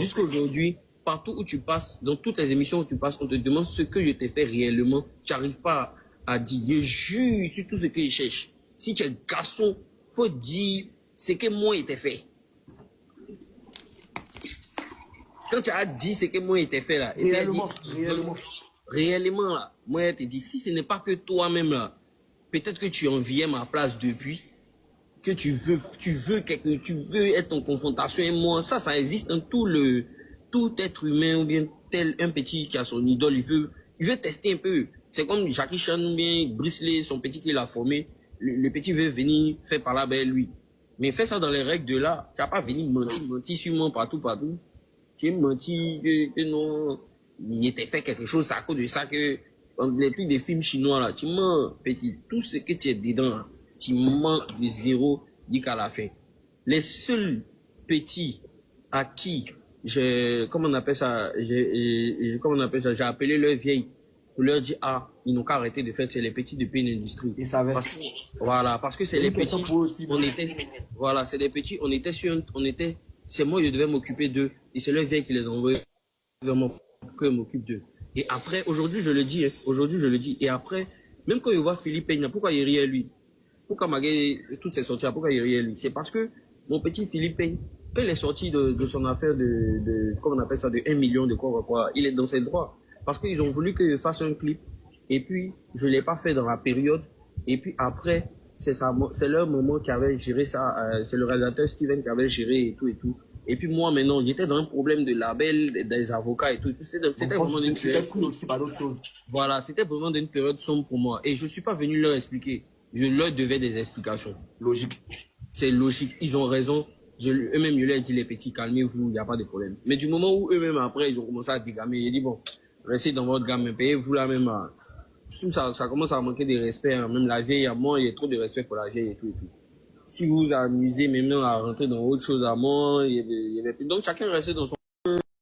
Jusqu'à aujourd'hui, partout où tu passes, dans toutes les émissions où tu passes, on te demande ce que je t'ai fait réellement. Tu n'arrives pas à dire. Je jure sur tout ce que je cherche. Si tu es garçon, il faut dire ce que moi il t'a fait. Quand tu as dit ce que moi il t'a fait là, réellement là, moi je te dis, si ce n'est pas que toi-même là, peut-être que tu enviais ma place depuis, que tu veux être en confrontation avec moi, ça existe dans tout être humain ou bien tel un petit qui a son idole, il veut tester un peu. C'est comme Jackie Chan ou bien Bruce Lee, son petit qu'il a formé, le petit veut venir faire par là avec lui. Mais fais ça dans les règles de là, tu n'as pas venir mentir sur moi partout. Tu es menti que non, il était fait quelque chose, c'est à cause de ça que dans les trucs des films chinois là, tu mens, petit, tout ce que tu es dedans là, tu mens de zéro jusqu'à la fin. Les seuls petits à qui comment on appelle ça, j'ai appelé leur vieille pour leur dire, ah, ils n'ont qu'à arrêter de faire, c'est les petits de Pain Industrie. Ils savaient. Voilà, parce que c'est les petits, voilà, c'est des petits, c'est moi, je devais m'occuper d'eux, et c'est leur vieille qui les envoie vraiment que je m'occupe d'eux. Et après, aujourd'hui, je le dis, et après, même quand je vois Philippe Peña, pourquoi il riait lui? Pourquoi malgré toutes ces sorties, pourquoi il riait lui? C'est parce que mon petit Philippe Peña, quand il est sorti de son affaire comment on appelle ça, de 1 million de quoi, il est dans ses droits. Parce qu'ils ont voulu que je fasse un clip, et puis je ne l'ai pas fait dans la période, et puis après, c'est leur moment qui avait géré ça, c'est le réalisateur Steven qui avait géré et tout. Et puis moi maintenant, j'étais dans un problème de label, des avocats et tout. C'était vraiment une période. Aussi par d'autres choses. Voilà, c'était vraiment une période sombre pour moi. Et je ne suis pas venu leur expliquer. Je leur devais des explications. Logique. C'est logique, ils ont raison. Eux-mêmes, je leur ai dit, les petits, calmez-vous, il n'y a pas de problème. Mais du moment où eux-mêmes, après, ils ont commencé à dégamer, j'ai dit, bon, restez dans votre gamme, payez-vous là même. Ça commence à manquer de respect, hein. Même la vieille, à moi, il y a trop de respect pour la vieille et tout. Si vous vous amusez maintenant à rentrer dans autre chose à moi, donc chacun reste dans son